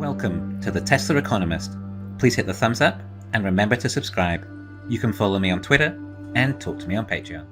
Welcome to the Tesla Economist. Please hit the thumbs up and remember to subscribe. You can follow me on Twitter and talk to me on Patreon.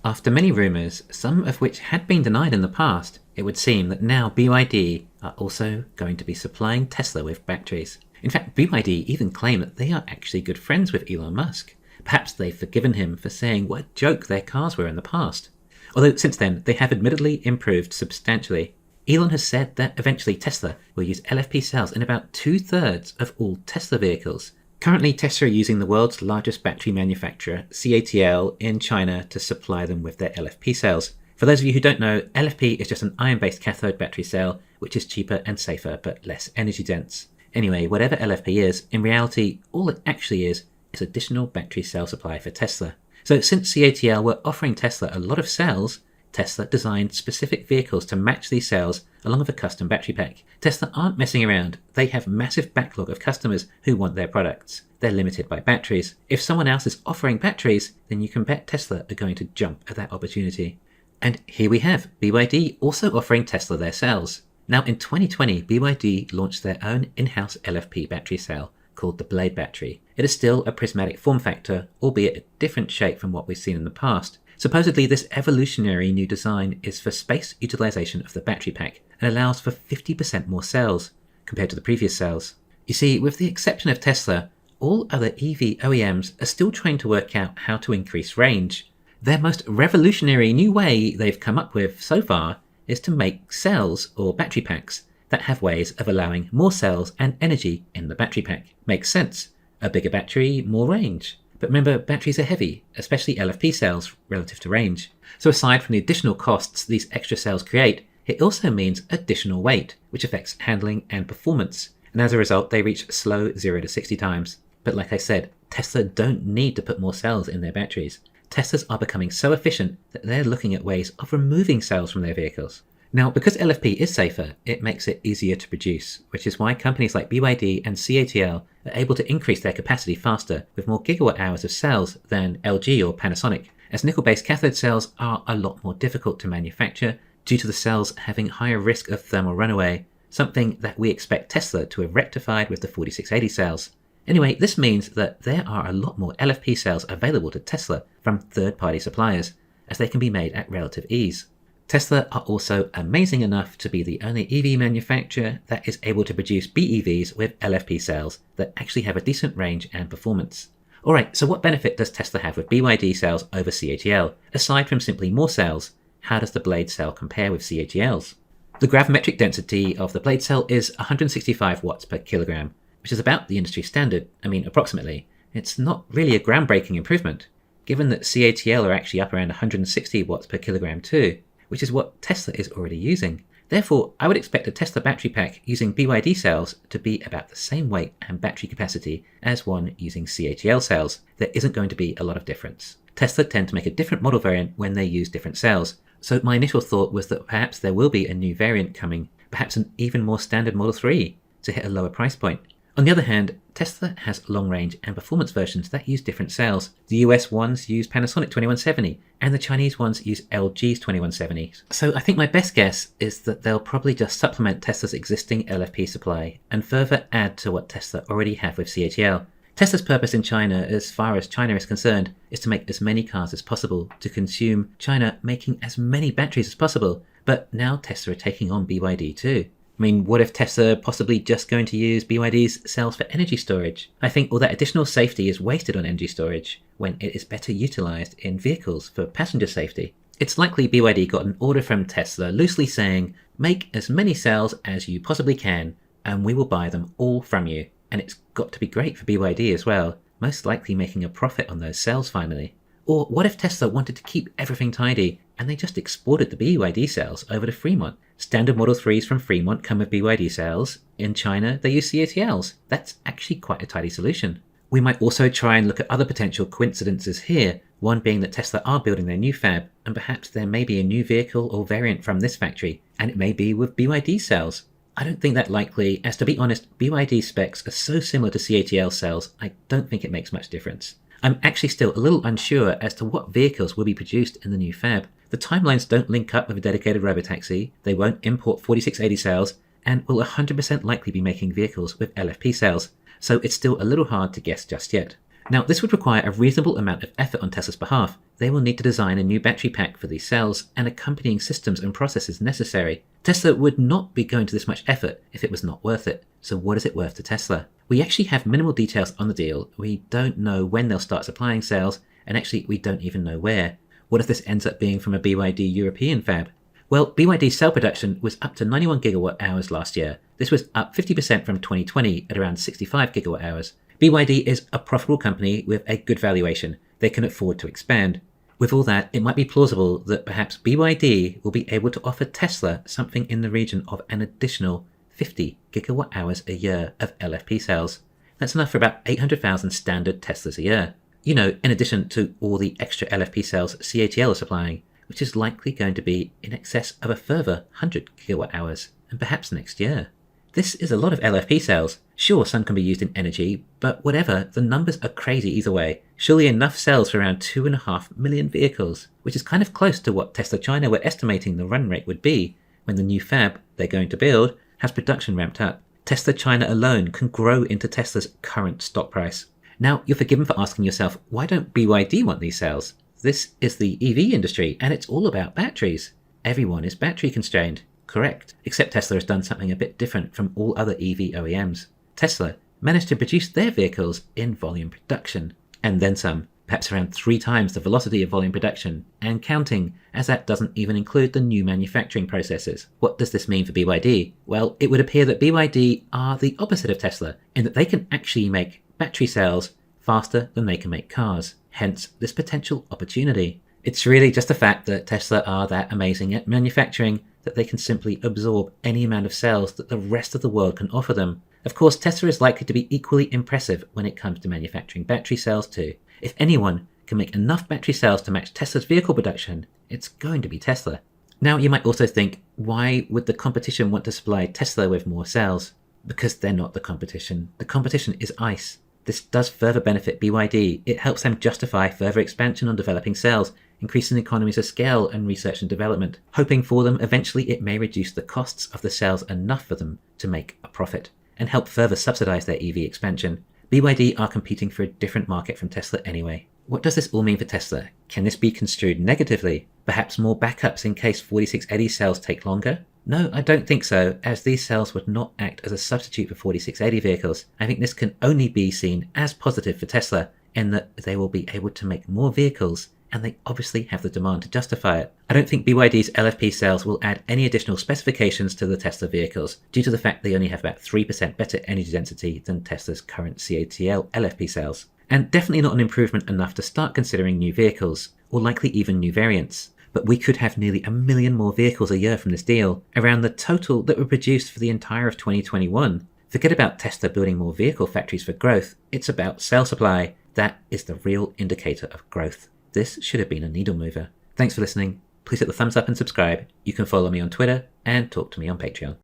After many rumours, some of which had been denied in the past, it would seem that now BYD are also going to be supplying Tesla with batteries. In fact, BYD even claim that they are actually good friends with Elon Musk. Perhaps they've forgiven him for saying what a joke their cars were in the past. Although since then, they have admittedly improved substantially. Elon has said that eventually Tesla will use LFP cells in about 2/3 of all Tesla vehicles. Currently, Tesla are using the world's largest battery manufacturer, CATL, in China to supply them with their LFP cells. For those of you who don't know, LFP is just an iron-based cathode battery cell, which is cheaper and safer, but less energy dense. Anyway, whatever LFP is, in reality, all it actually is additional battery cell supply for Tesla. So since CATL were offering Tesla a lot of cells, Tesla designed specific vehicles to match these cells along with a custom battery pack. Tesla aren't messing around. They have massive backlog of customers who want their products. They're limited by batteries. If someone else is offering batteries, then you can bet Tesla are going to jump at that opportunity. And here we have BYD also offering Tesla their cells. Now in 2020, BYD launched their own in-house LFP battery cell called the Blade battery. It is still a prismatic form factor, albeit a different shape from what we've seen in the past. Supposedly, this evolutionary new design is for space utilization of the battery pack and allows for 50% more cells compared to the previous cells. You see, with the exception of Tesla, all other EV OEMs are still trying to work out how to increase range. Their most revolutionary new way they've come up with so far is to make cells or battery packs that have ways of allowing more cells and energy in the battery pack. Makes sense. A bigger battery, more range. But remember, batteries are heavy, especially LFP cells, relative to range. So aside from the additional costs these extra cells create, it also means additional weight, which affects handling and performance. And as a result, they reach slow 0 to 60 times. But like I said, Tesla don't need to put more cells in their batteries. Teslas are becoming so efficient that they're looking at ways of removing cells from their vehicles. Now, because LFP is safer, it makes it easier to produce, which is why companies like BYD and CATL are able to increase their capacity faster with more gigawatt hours of cells than LG or Panasonic, as nickel-based cathode cells are a lot more difficult to manufacture due to the cells having higher risk of thermal runaway, something that we expect Tesla to have rectified with the 4680 cells. Anyway, this means that there are a lot more LFP cells available to Tesla from third-party suppliers, as they can be made at relative ease. Tesla are also amazing enough to be the only EV manufacturer that is able to produce BEVs with LFP cells that actually have a decent range and performance. Alright, so what benefit does Tesla have with BYD cells over CATL? Aside from simply more cells, how does the Blade cell compare with CATL's? The gravimetric density of the Blade cell is 165 watts per kilogram, which is about the industry standard. Approximately. It's not really a groundbreaking improvement, given that CATL are actually up around 160 watts per kilogram too, which is what Tesla is already using. Therefore, I would expect a Tesla battery pack using BYD cells to be about the same weight and battery capacity as one using CATL cells. There isn't going to be a lot of difference. Tesla tend to make a different model variant when they use different cells, so my initial thought was that perhaps there will be a new variant coming, perhaps an even more standard Model 3 to hit a lower price point. On the other hand, Tesla has long-range and performance versions that use different cells. The US ones use Panasonic 2170, and the Chinese ones use LG's 2170. So I think my best guess is that they'll probably just supplement Tesla's existing LFP supply and further add to what Tesla already have with CATL. Tesla's purpose in China, as far as China is concerned, is to make as many cars as possible, to consume China making as many batteries as possible. But now Tesla are taking on BYD too. What if Tesla are possibly just going to use BYD's cells for energy storage? I think all that additional safety is wasted on energy storage when it is better utilized in vehicles for passenger safety. It's likely BYD got an order from Tesla loosely saying, make as many cells as you possibly can and we will buy them all from you. And it's got to be great for BYD as well, most likely making a profit on those cells finally. Or what if Tesla wanted to keep everything tidy and they just exported the BYD cells over to Fremont? Standard Model 3s from Fremont come with BYD cells. In China, they use CATLs. That's actually quite a tidy solution. We might also try and look at other potential coincidences here, one being that Tesla are building their new fab, and perhaps there may be a new vehicle or variant from this factory, and it may be with BYD cells. I don't think that likely, as to be honest, BYD specs are so similar to CATL cells, I don't think it makes much difference. I'm actually still a little unsure as to what vehicles will be produced in the new fab. The timelines don't link up with a dedicated robotaxi, they won't import 4680 cells, and will 100% likely be making vehicles with LFP cells, so it's still a little hard to guess just yet. Now, this would require a reasonable amount of effort on Tesla's behalf. They will need to design a new battery pack for these cells and accompanying systems and processes necessary. Tesla would not be going to this much effort if it was not worth it. So what is it worth to Tesla? We actually have minimal details on the deal. We don't know when they'll start supplying cells, and actually we don't even know where. What if this ends up being from a BYD European fab? Well, BYD's cell production was up to 91 gigawatt hours last year. This was up 50% from 2020 at around 65 gigawatt hours. BYD is a profitable company with a good valuation. They can afford to expand. With all that, it might be plausible that perhaps BYD will be able to offer Tesla something in the region of an additional 50 gigawatt hours a year of LFP cells. That's enough for about 800,000 standard Teslas a year. You know, in addition to all the extra LFP cells CATL are supplying, which is likely going to be in excess of a further 100 gigawatt hours, and perhaps next year. This is a lot of LFP cells. Sure, some can be used in energy, but whatever, the numbers are crazy either way. Surely enough cells for around 2.5 million vehicles, which is kind of close to what Tesla China were estimating the run rate would be when the new fab they're going to build has production ramped up. Tesla China alone can grow into Tesla's current stock price. Now, you're forgiven for asking yourself, why don't BYD want these cells? This is the EV industry, and it's all about batteries. Everyone is battery constrained. Correct, except Tesla has done something a bit different from all other EV OEMs. Tesla managed to produce their vehicles in volume production, and then some, perhaps around 3 times the velocity of volume production, and counting, as that doesn't even include the new manufacturing processes. What does this mean for BYD? Well, it would appear that BYD are the opposite of Tesla, in that they can actually make battery cells faster than they can make cars, hence this potential opportunity. It's really just the fact that Tesla are that amazing at manufacturing that they can simply absorb any amount of cells that the rest of the world can offer them. Of course, Tesla is likely to be equally impressive when it comes to manufacturing battery cells too. If anyone can make enough battery cells to match Tesla's vehicle production, it's going to be Tesla. Now, you might also think, why would the competition want to supply Tesla with more cells? Because they're not the competition. The competition is ICE. This does further benefit BYD. It helps them justify further expansion on developing cells, increasing economies of scale and research and development. Hoping for them, eventually it may reduce the costs of the cells enough for them to make a profit, and help further subsidize their EV expansion. BYD are competing for a different market from Tesla anyway. What does this all mean for Tesla? Can this be construed negatively? Perhaps more backups in case 4680 cells take longer? No, I don't think so, as these cells would not act as a substitute for 4680 vehicles. I think this can only be seen as positive for Tesla, in that they will be able to make more vehicles, and they obviously have the demand to justify it. I don't think BYD's LFP cells will add any additional specifications to the Tesla vehicles, due to the fact they only have about 3% better energy density than Tesla's current CATL LFP cells. And definitely not an improvement enough to start considering new vehicles, or likely even new variants. But we could have nearly 1 million more vehicles a year from this deal, around the total that were produced for the entire of 2021. Forget about Tesla building more vehicle factories for growth, it's about cell supply. That is the real indicator of growth. This should have been a needle mover. Thanks for listening. Please hit the thumbs up and subscribe. You can follow me on Twitter and talk to me on Patreon.